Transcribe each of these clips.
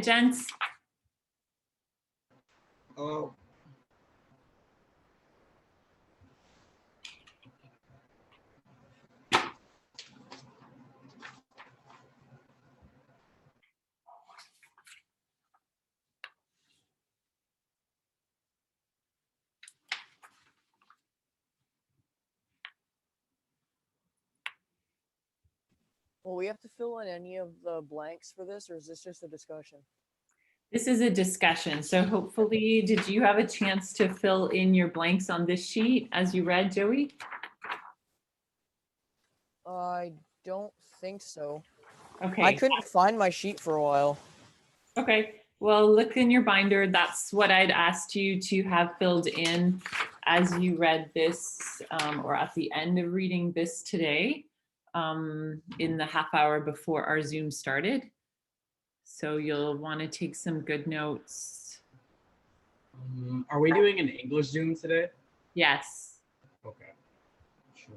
Gents. Oh. Will we have to fill in any of the blanks for this, or is this just a discussion? This is a discussion, so hopefully, did you have a chance to fill in your blanks on this sheet as you read, Joey? I don't think so. Okay. I couldn't find my sheet for a while. Okay, well, look in your binder. That's what I'd asked you to have filled in as you read this, or at the end of reading this today, in the half hour before our Zoom started. So you'll want to take some good notes. Are we doing an English Zoom today? Yes. Okay. Sure.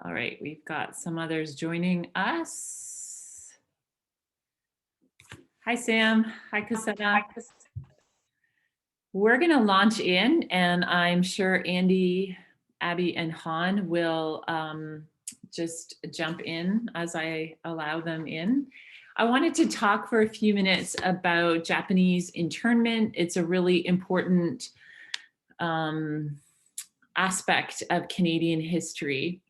All right, we've got some others joining us. Hi, Sam. Hi, Cassetta. We're going to launch in, and I'm sure Andy, Abby, and Han will just jump in as I allow them in. I wanted to talk for a few minutes about Japanese internment. It's a really important aspect of Canadian history.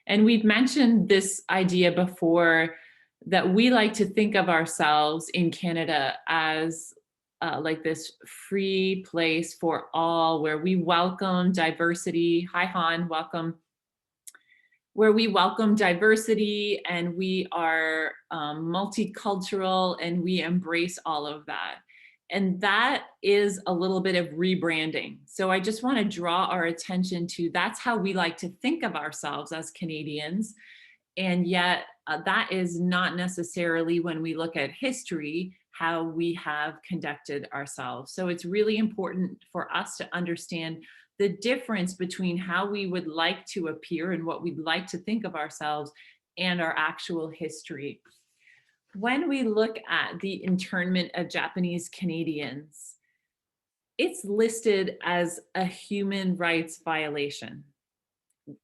And we've mentioned this idea before, that we like to think of ourselves in Canada as like this free place for all, where we welcome diversity. Hi, Han, welcome. Where we welcome diversity and we are multicultural and we embrace all of that. And that is a little bit of rebranding. So I just want to draw our attention to that's how we like to think of ourselves as Canadians. And yet that is not necessarily, when we look at history, how we have conducted ourselves. So it's really important for us to understand the difference between how we would like to appear and what we'd like to think of ourselves and our actual history. When we look at the internment of Japanese Canadians, it's listed as a human rights violation.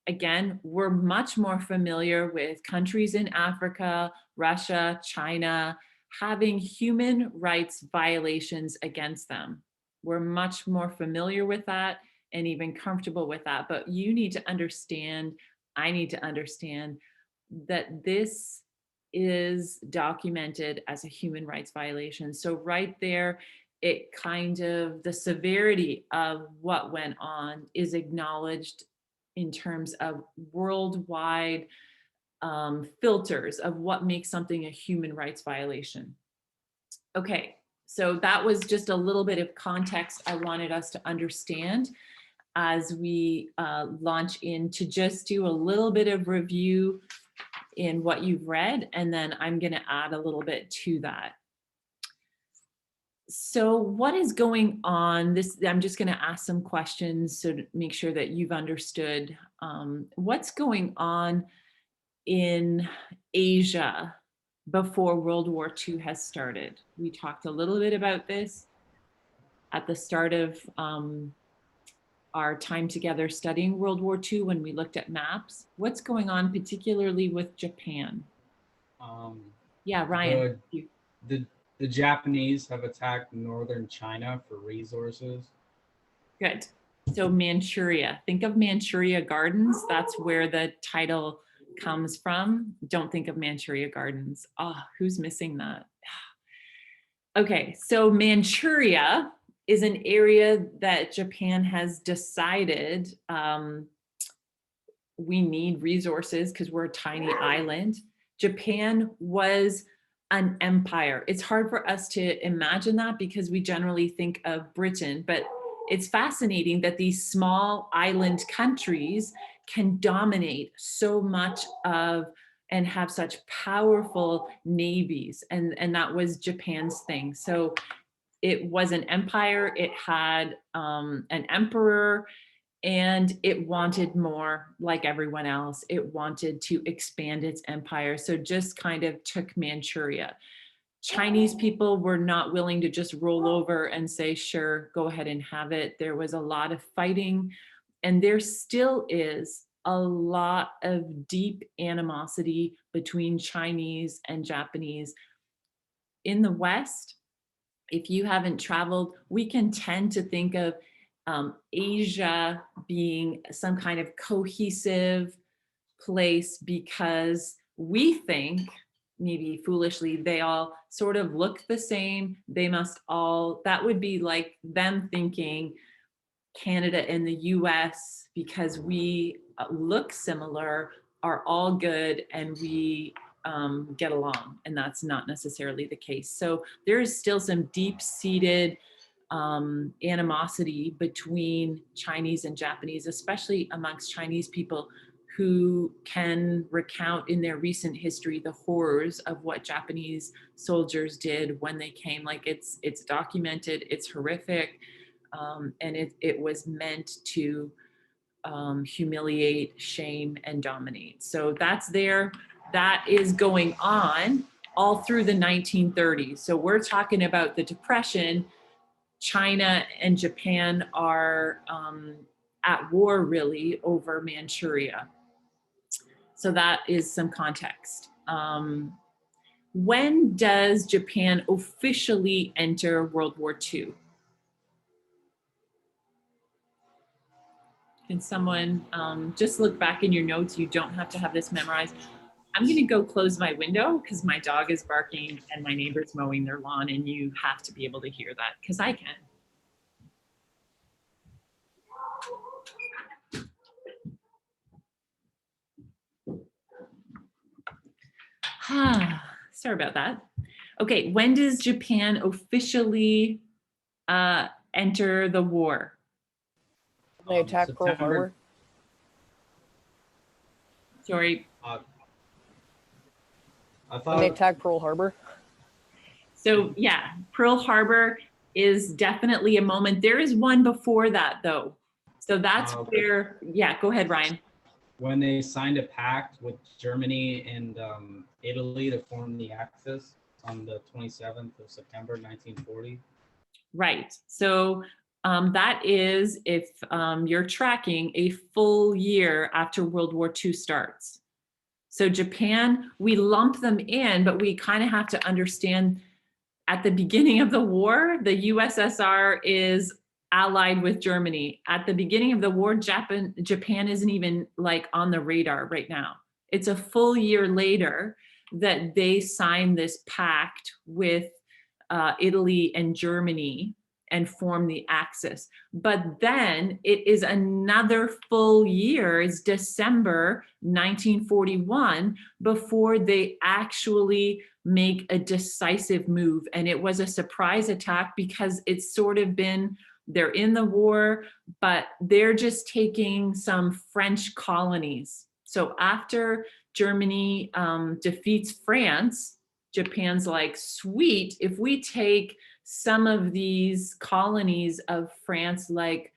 Again, we're much more familiar with countries in Africa, Russia, China, having human rights violations against them. We're much more familiar with that and even comfortable with that. But you need to understand, I need to understand that this is documented as a human rights violation. So right there, it kind of, the severity of what went on is acknowledged in terms of worldwide filters of what makes something a human rights violation. Okay, so that was just a little bit of context I wanted us to understand as we launch in, to just do a little bit of review in what you've read, and then I'm going to add a little bit to that. So what is going on? I'm just going to ask some questions so to make sure that you've understood what's going on in Asia before World War II has started. We talked a little bit about this at the start of our time together studying World War II when we looked at maps. What's going on particularly with Japan? Yeah, Ryan. The Japanese have attacked northern China for resources. Good. So Manchuria, think of Manchuria Gardens. That's where the title comes from. Don't think of Manchuria Gardens. Oh, who's missing that? Okay, so Manchuria is an area that Japan has decided we need resources because we're a tiny island. Japan was an empire. It's hard for us to imagine that because we generally think of Britain, but it's fascinating that these small island countries can dominate so much of and have such powerful navies. And that was Japan's thing. So it was an empire. It had an emperor. and it wanted more, like everyone else. It wanted to expand its empire, so just kind of took Manchuria. Chinese people were not willing to just roll over and say, sure, go ahead and have it. There was a lot of fighting, and there still is a lot of deep animosity between Chinese and Japanese. In the West, if you haven't traveled, we can tend to think of Asia being some kind of cohesive place because we think, maybe foolishly, they all sort of look the same. They must all, that would be like them thinking Canada and the US, because we look similar, are all good and we get along. And that's not necessarily the case. So there is still some deep-seated animosity between Chinese and Japanese, especially amongst Chinese people who can recount in their recent history the horrors of what Japanese soldiers did when they came. Like it's documented, it's horrific, and it was meant to humiliate, shame, and dominate. So that's there. That is going on all through the 1930s. So we're talking about the Depression. China and Japan are at war really over Manchuria. So that is some context. When does Japan officially enter World War II? Can someone just look back in your notes? You don't have to have this memorized. I'm gonna go close my window because my dog is barking and my neighbor's mowing their lawn, and you have to be able to hear that because I can. Sorry about that. Okay, when does Japan officially enter the war? They attacked Pearl September. Harbor. Sorry. I When they thought attacked Pearl Harbor. So yeah, Pearl Harbor is definitely a moment. There is one before that though. So that's okay. where, yeah, go ahead, Ryan. when they signed a pact with Germany and Italy to form the Axis on the 27th of September, 1940. Right. So that is, if you're tracking, a full year after World War II starts. So Japan, we lump them in, but we kind of have to understand at the beginning of the war, the USSR is allied with Germany. At the beginning of the war, Japan isn't even like on the radar right now. It's a full year later that they signed this pact with Italy and Germany and form the Axis. But then it is another full year, it's December 1941, before they actually make a decisive move. And it was a surprise attack because it's sort of been, they're in the war, but they're just taking some French colonies. So after Germany defeats France, Japan's like, sweet, if we take some of these colonies of France, like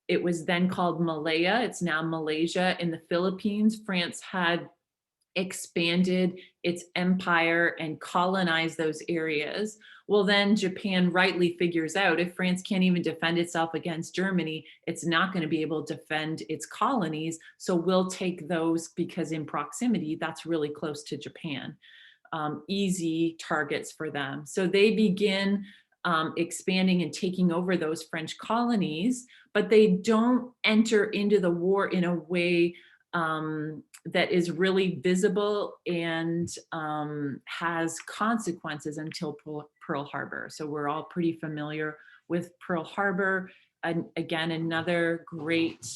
it was then called Malaya, it's now Malaysia, in the Philippines, France had expanded its empire and colonized those areas. Well, then Japan rightly figures out if France can't even defend itself against Germany, it's not going to be able to defend its colonies. So we'll take those because in proximity, that's really close to Japan. Easy targets for them. So they begin expanding and taking over those French colonies, but they don't enter into the war in a way that is really visible and has consequences until Pearl Harbor. So we're all pretty familiar with Pearl Harbor. And again, another great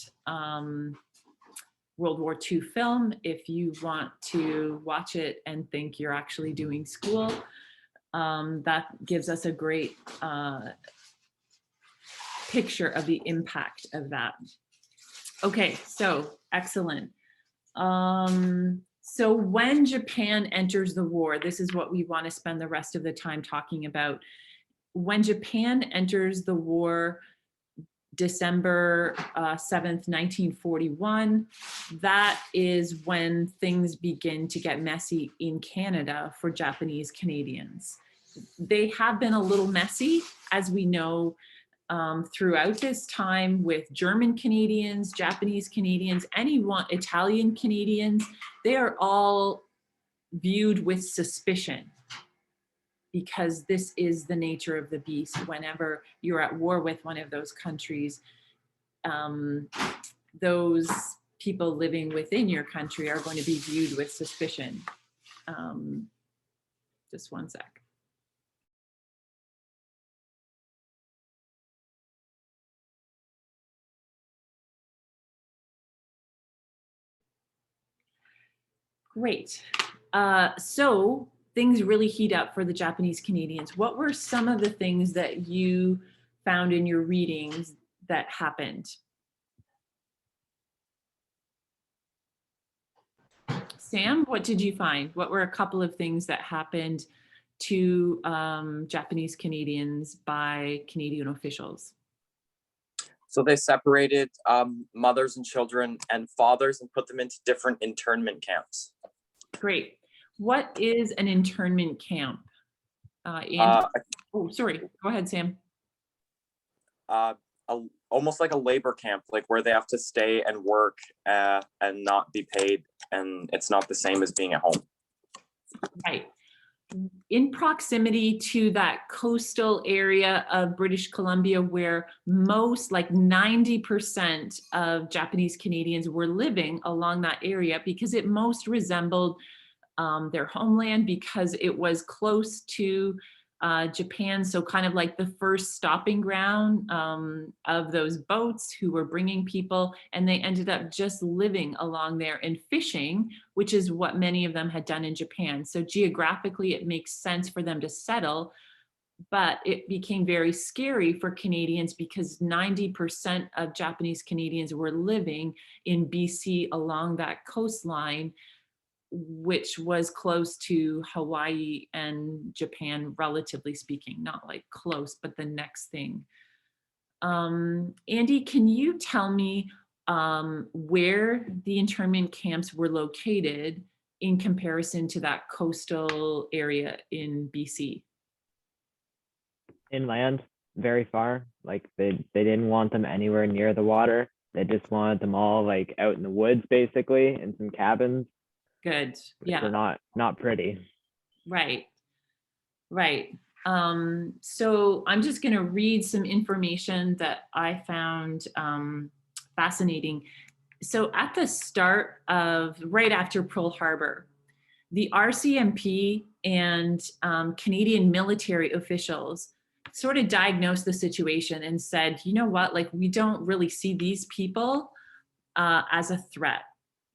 World War II film. If you want to watch it and think you're actually doing school, that gives us a great picture of the impact of that. Okay, so excellent. So when Japan enters the war, this is what we want to spend the rest of the time talking about. When Japan enters the war, December 7th, 1941. That is when things begin to get messy in Canada for Japanese Canadians. They have been a little messy, as we know, throughout this time with German Canadians, Japanese Canadians, anyone, Italian Canadians. They are all viewed with suspicion, because this is the nature of the beast. Whenever you're at war with one of those countries, those people living within your country are going to be viewed with suspicion. Just one sec. Great. So things really heat up for the Japanese Canadians. What were some of the things that you found in your readings that happened? Sam, what did you find? What were a couple of things that happened to Japanese Canadians by Canadian officials? So they separated mothers and children and fathers and put them into different internment camps. Great. What is an internment camp? Oh, sorry. Go ahead, Sam. Almost like a labor camp, like where they have to stay and work and not be paid, and it's not the same as being at home. Right. In proximity to that coastal area of British Columbia, where most, like 90% of Japanese Canadians were living along that area, because it most resembled their homeland, because it was close to Japan. So kind of like the first stopping ground of those boats who were bringing people, and they ended up just living along there and fishing, which is what many of them had done in Japan. So geographically, it makes sense for them to settle, but it became very scary for Canadians because 90% of Japanese Canadians were living in BC along that coastline, which was close to Hawaii and Japan, relatively speaking, not like close, but the next thing. Andy, can you tell me where the internment camps were located in comparison to that coastal area in BC? Inland, very far. Like they didn't want them anywhere near the water. They just wanted them all like out in the woods, basically, in some cabins. Good. Which Yeah. are not pretty. Right. Right. So I'm just going to read some information that I found fascinating. So at the start of, right after Pearl Harbor, the RCMP and Canadian military officials sort of diagnosed the situation and said, you know what, like we don't really see these people as a threat.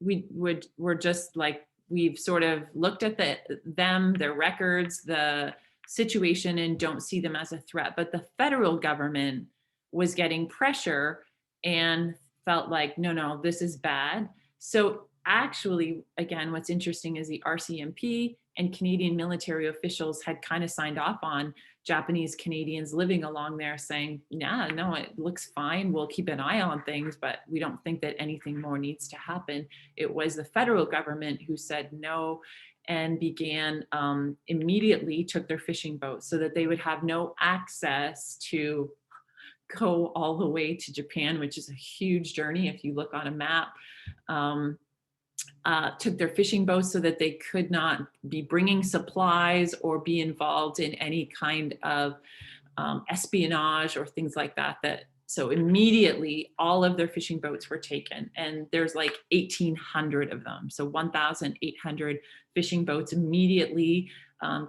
We're just like, we've sort of looked at their records, the situation, and don't see them as a threat. But the federal government was getting pressure and felt like, no, this is bad. So actually, again, what's interesting is the RCMP and Canadian military officials had kind of signed off on Japanese Canadians living along there, saying, yeah, no, it looks fine. We'll keep an eye on things, but we don't think that anything more needs to happen. It was the federal government who said no and began immediately took their fishing boats so that they would have no access to go all the way to Japan, which is a huge journey if you look on a map. Took their fishing boats so that they could not be bringing supplies or be involved in any kind of espionage or things like that. So immediately all of their fishing boats were taken, and there's like 1,800 of them. So 1,800 fishing boats immediately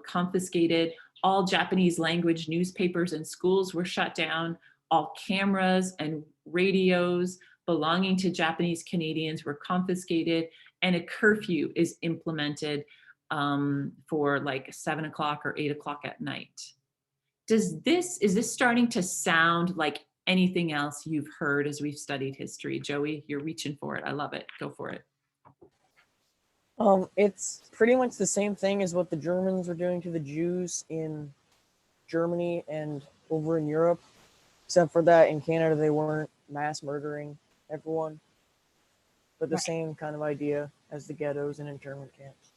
confiscated. All Japanese language newspapers and schools were shut down. All cameras and radios belonging to Japanese Canadians were confiscated, and a curfew is implemented for like 7 o'clock or 8 o'clock at night. Is this starting to sound like anything else you've heard as we've studied history? Joey, you're reaching for it. I love it. Go for it. It's pretty much the same thing as what the Germans were doing to the Jews in Germany and over in Europe. Except for that, in Canada, they weren't mass murdering everyone. But the Right. same kind of idea as the ghettos and internment camps.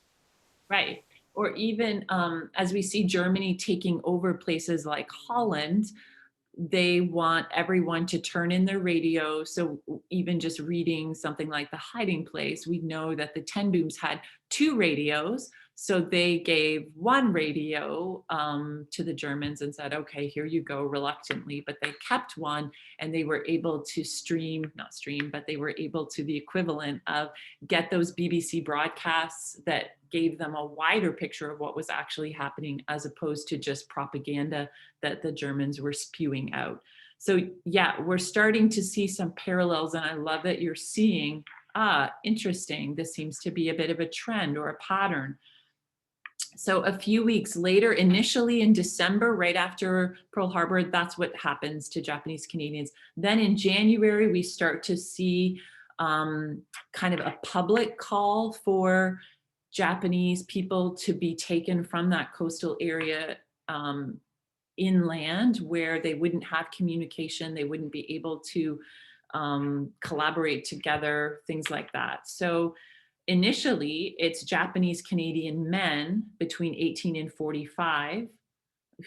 Right. Or even as we see Germany taking over places like Holland, they want everyone to turn in their radio. So even just reading something like The Hiding Place, we know that the Ten Booms had 2 radios. So they gave 1 radio to the Germans and said, okay, here you go, reluctantly, but they kept 1, and they were able to not stream, but they were able to the equivalent of get those BBC broadcasts that gave them a wider picture of what was actually happening, as opposed to just propaganda that the Germans were spewing out. So yeah, we're starting to see some parallels, and I love that you're seeing, interesting, this seems to be a bit of a trend or a pattern. So a few weeks later, initially in December, right after Pearl Harbor, that's what happens to Japanese Canadians. Then in January, we start to see kind of a public call for Japanese people to be taken from that coastal area inland, where they wouldn't have communication, they wouldn't be able to collaborate together, things like that. So initially, it's Japanese Canadian men between 18 and 45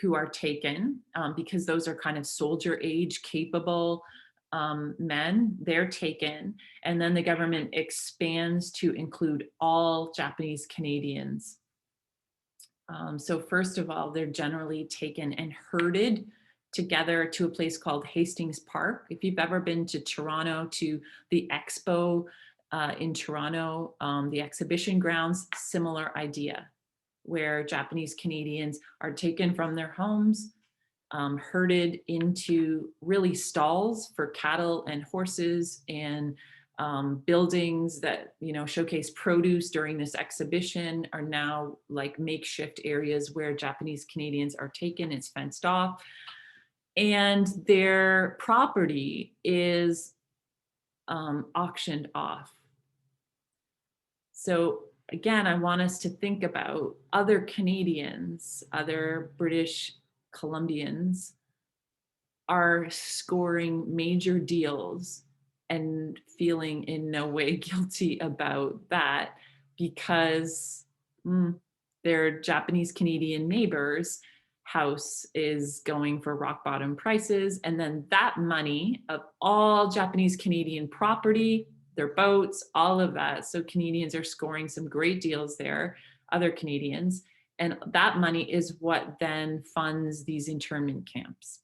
who are taken, because those are kind of soldier age capable men. They're taken, and then the government expands to include all Japanese Canadians. So first of all, they're generally taken and herded together to a place called Hastings Park. If you've ever been to Toronto, to the Expo in Toronto, the exhibition grounds, similar idea, where Japanese Canadians are taken from their homes, herded into really stalls for cattle and horses, and buildings that, you know, showcase produce during this exhibition are now like makeshift areas where Japanese Canadians are taken. It's fenced off, and their property is auctioned off. So again, I want us to think about other Canadians, other British Columbians are scoring major deals and feeling in no way guilty about that, because their Japanese Canadian neighbors' house is going for rock bottom prices. And then that money of all Japanese Canadian property, their boats, all of that. So Canadians are scoring some great deals there, other Canadians. And that money is what then funds these internment camps.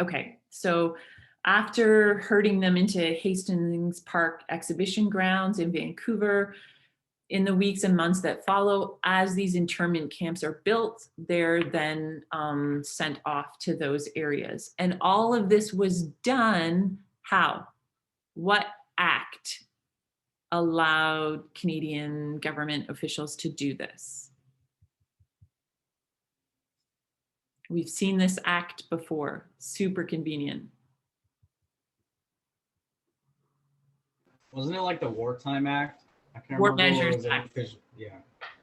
Okay, so after herding them into Hastings Park exhibition grounds in Vancouver, in the weeks and months that follow, as these internment camps are built, they're then sent off to those areas. And all of this was done how? What act allowed Canadian government officials to do this? We've seen this act before, super convenient. Wasn't it like the Wartime Act? I can't War remember what Measures it was in, Act. 'cause- yeah.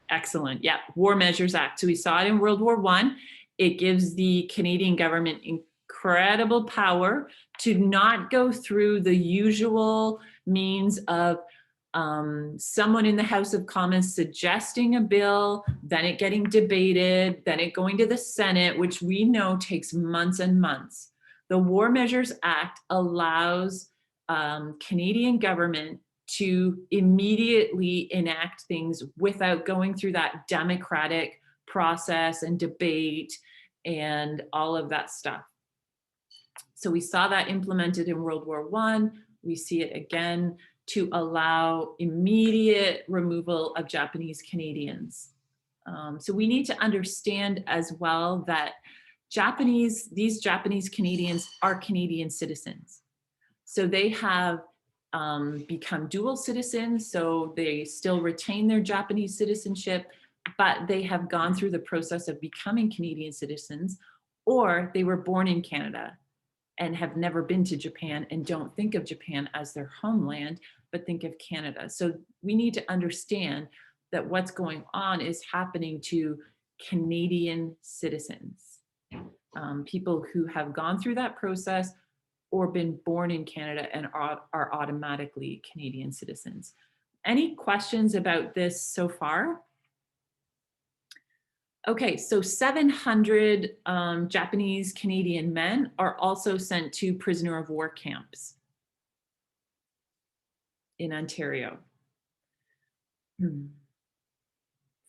Excellent. Yeah, War Measures Act. So we saw it in World War I. It gives the Canadian government incredible power to not go through the usual means of someone in the House of Commons suggesting a bill, then it getting debated, then it going to the Senate, which we know takes months and months. The War Measures Act allows Canadian government to immediately enact things without going through that democratic process and debate and all of that stuff. So we saw that implemented in World War I. We see it again to allow immediate removal of Japanese Canadians. So we need to understand as well that these Japanese Canadians are Canadian citizens. So they have become dual citizens, so they still retain their Japanese citizenship, but they have gone through the process of becoming Canadian citizens, or they were born in Canada and have never been to Japan and don't think of Japan as their homeland, but think of Canada. So we need to understand that what's going on is happening to Canadian citizens. people who have gone through that process or been born in Canada and are automatically Canadian citizens. Any questions about this so far? Okay, so 700 Japanese Canadian men are also sent to prisoner of war camps in Ontario.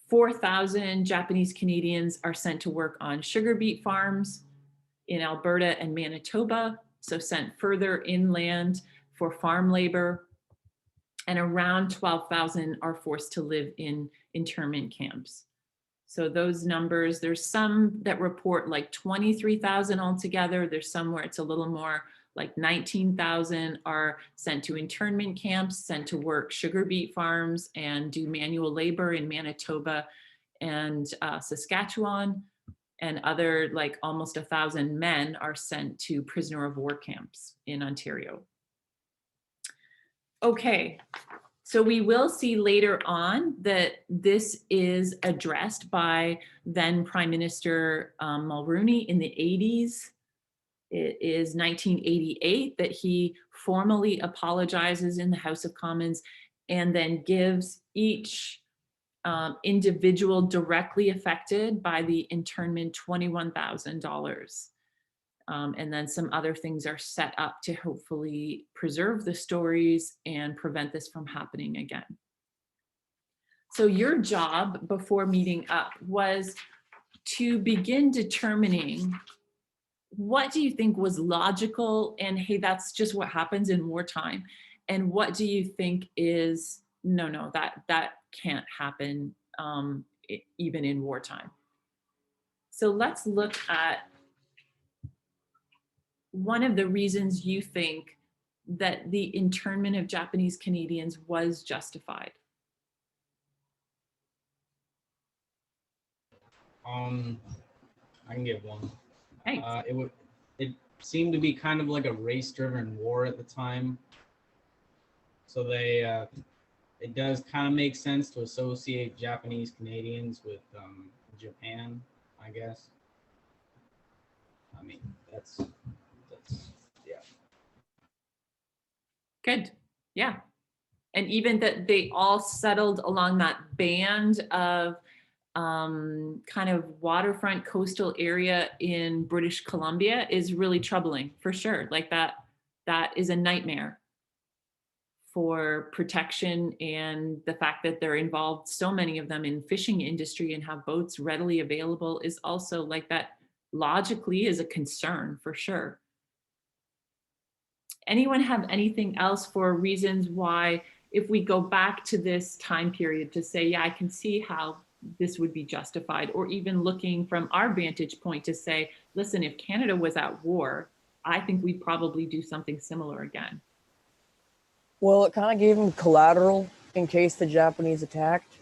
4,000 Japanese Canadians are sent to work on sugar beet farms in Alberta and Manitoba, so sent further inland for farm labor. And around 12,000 are forced to live in internment camps. So those numbers, there's some that report like 23,000 altogether. There's some where it's a little more, like 19,000 are sent to internment camps, sent to work sugar beet farms and do manual labor in Manitoba and Saskatchewan. And other, like almost 1,000 men are sent to prisoner of war camps in Ontario. Okay, so we will see later on that this is addressed by then Prime Minister Mulroney in the 80s. It is 1988 that he formally apologizes in the House of Commons and then gives each individual directly affected by the internment $21,000. And then some other things are set up to hopefully preserve the stories and prevent this from happening again. So your job before meeting up was to begin determining what do you think was logical and hey, that's just what happens in wartime. And what do you think is, no, that can't happen even in wartime. So let's look at one of the reasons you think that the internment of Japanese Canadians was justified. I can give one. Thanks. It seemed to be kind of like a race-driven war at the time. So it does kind of make sense to associate Japanese Canadians with Japan, I guess. I mean, that's yeah. Good, yeah. And even that they all settled along that band of kind of waterfront coastal area in British Columbia is really troubling for sure. Like that is a nightmare for protection, and the fact that they're involved, so many of them in fishing industry and have boats readily available is also like that logically is a concern for sure. Anyone have anything else for reasons why, if we go back to this time period to say, yeah, I can see how this would be justified, or even looking from our vantage point to say, listen, if Canada was at war, I think we'd probably do something similar again. Well, it kind of gave them collateral in case the Japanese attacked,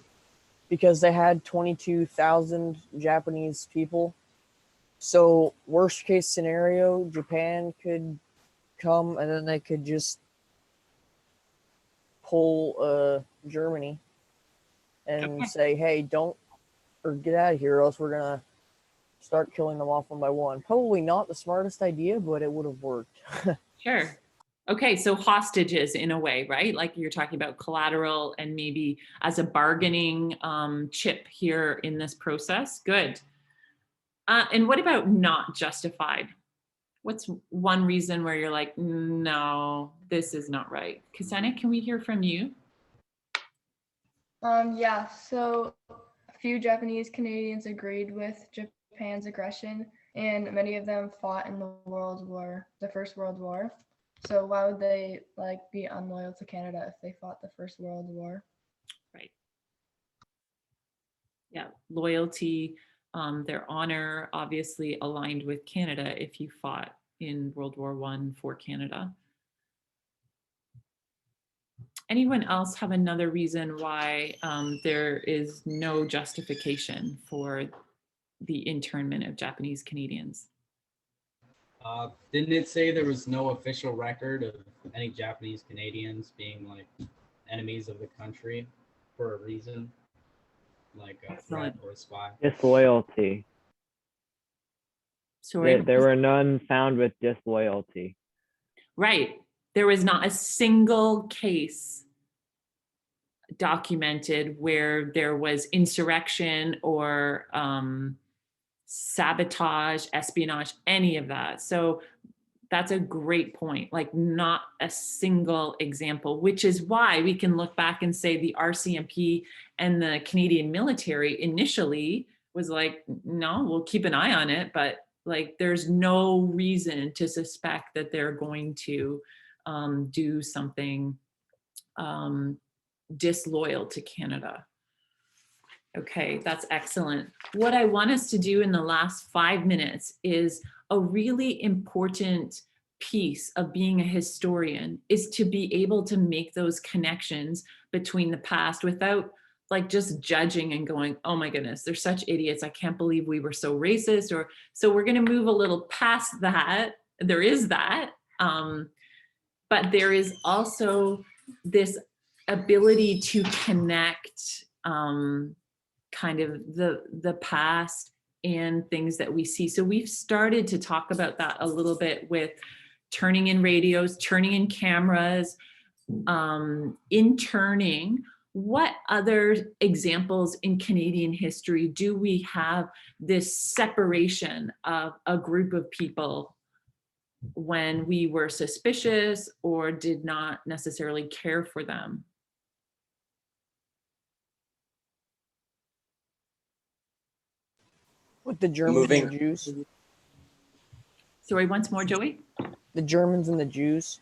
because they had 22,000 Japanese people. So worst case scenario, Japan could come and then they could just pull Germany and say, hey, don't, or get out of here, or else we're going to start killing them off one by one. Probably not the smartest idea, but it would have worked. Sure. Okay, so hostages in a way, right? Like you're talking about collateral and maybe as a bargaining chip here in this process. Good. And what about not justified? What's one reason where you're like, no, this is not right? Ksenia, can we hear from you? Yeah, so a few Japanese Canadians agreed with Japan's aggression, and many of them fought in the First World War. So why would they be unloyal to Canada if they fought the First World War? Right. Yeah, loyalty, their honor obviously aligned with Canada if you fought in World War I for Canada. Anyone else have another reason why there is no justification for the internment of Japanese Canadians? Didn't it say there was no official record of any Japanese Canadians being enemies of the country for a reason, like a threat or a spy? Disloyalty. Sorry. There were none found with disloyalty. Right. There was not a single case documented where there was insurrection or sabotage, espionage, any of that. So that's a great point. Like, not a single example, which is why we can look back and say the RCMP and the Canadian military initially was like, no, we'll keep an eye on it, but like, there's no reason to suspect that they're going to do something disloyal to Canada. Okay, that's excellent. What I want us to do in the last 5 minutes is a really important piece of being a historian is to be able to make those connections between the past without like just judging and going, oh my goodness, they're such idiots. I can't believe we were so racist. Or so we're going to move a little past that. There is that. But there is also this ability to connect kind of the past and things that we see. So we've started to talk about that a little bit with turning in radios, turning in cameras, interning. What other examples in Canadian history do we have this separation of a group of people when we were suspicious or did not necessarily care for them? With the Germans Moving- and Jews. Sorry, once more, Joey. The Germans and the Jews.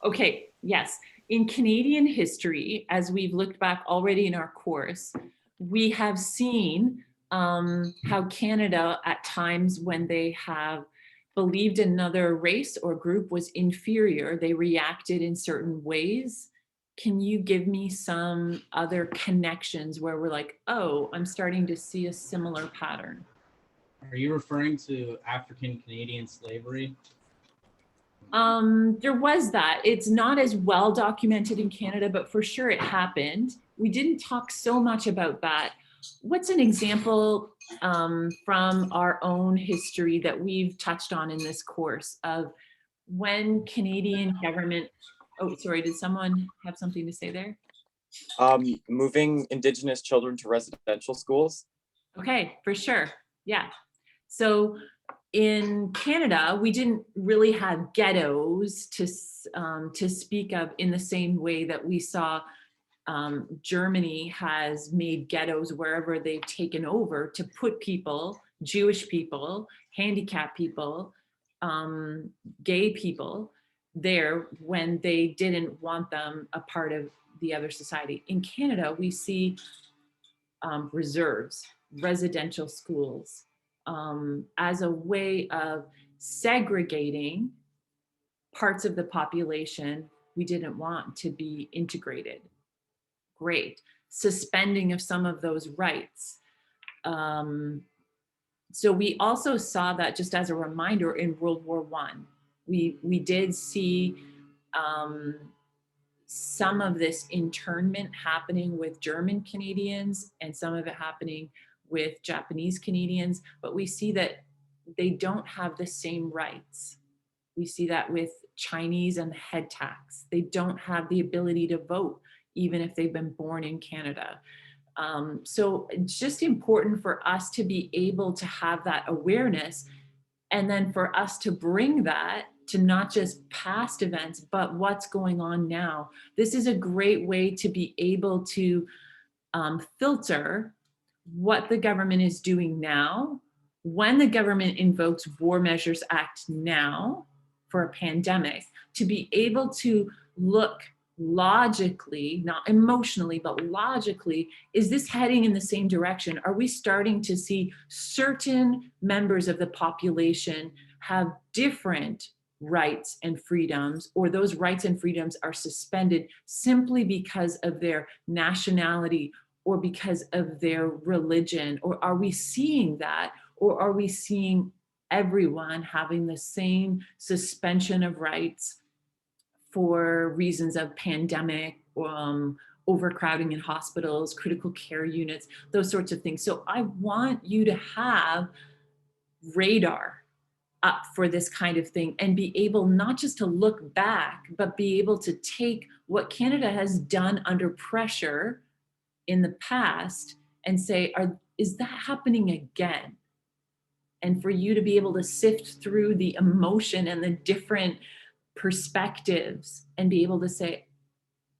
Okay, yes. In Canadian history, as we've looked back already in our course, we have seen how Canada at times when they have believed another race or group was inferior, they reacted in certain ways. Can you give me some other connections where we're like, oh, I'm starting to see a similar pattern? Are you referring to African Canadian slavery? There was that. It's not as well documented in Canada, but for sure it happened. We didn't talk so much about that. What's an example from our own history that we've touched on in this course of when Canadian government, oh, sorry, did someone have something to say there? Moving Indigenous children to residential schools. Okay, for sure. Yeah. So in Canada, we didn't really have ghettos to speak of in the same way that we saw Germany has made ghettos wherever they've taken over to put people, Jewish people, handicapped people, gay people there when they didn't want them a part of the other society. In Canada, we see reserves, residential schools, as a way of segregating parts of the population we didn't want to be integrated. Great. Suspending of some of those rights. So we also saw that, just as a reminder, in World War I. We did see some of this internment happening with German Canadians and some of it happening with Japanese Canadians, but we see that they don't have the same rights. We see that with Chinese and the head tax. They don't have the ability to vote, even if they've been born in Canada. So it's just important for us to be able to have that awareness, and then for us to bring that to not just past events, but what's going on now. This is a great way to be able to filter what the government is doing now. When the government invokes War Measures Act now for a pandemic, to be able to look logically, not emotionally, but logically, is this heading in the same direction? Are we starting to see certain members of the population have different rights and freedoms, or those rights and freedoms are suspended simply because of their nationality or because of their religion? Or are we seeing that? Or are we seeing everyone having the same suspension of rights for reasons of pandemic, overcrowding in hospitals, critical care units, those sorts of things? So I want you to have radar up for this kind of thing and be able not just to look back, but be able to take what Canada has done under pressure in the past and say, is that happening again? And for you to be able to sift through the emotion and the different perspectives and be able to say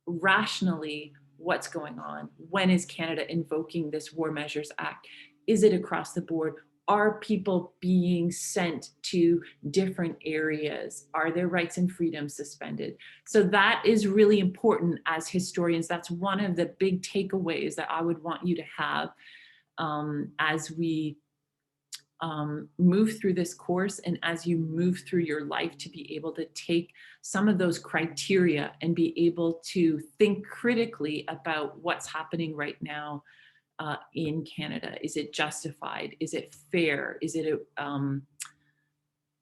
rationally, what's going on? When is Canada invoking this War Measures Act? Is it across the board? Are people being sent to different areas? Are their rights and freedoms suspended? So that is really important as historians. That's one of the big takeaways that I would want you to have as we move through this course and as you move through your life, to be able to take some of those criteria and be able to think critically about what's happening right now in Canada. Is it justified? Is it fair? Is it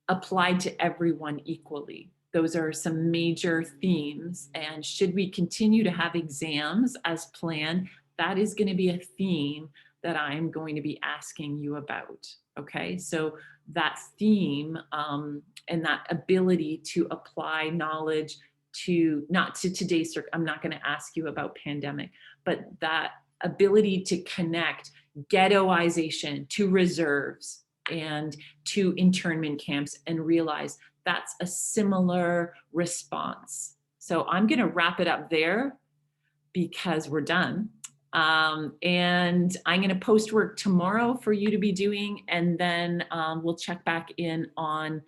applied to everyone equally? Those are some major themes. And should we continue to have exams as planned, that is going to be a theme that I'm going to be asking you about. Okay, so that theme and that ability to apply knowledge to, not to today's, I'm not going to ask you about pandemic, but that ability to connect ghettoization to reserves and to internment camps and realize that's a similar response. So I'm going to wrap it up there because we're done. And I'm going to post work tomorrow for you to be doing, and then we'll check back in on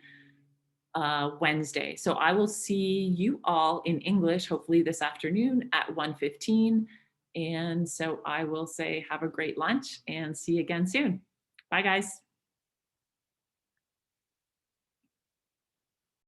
Wednesday. So I will see you all in English, hopefully this afternoon at 1:15. And so I will say have a great lunch and see you again soon. Bye, guys.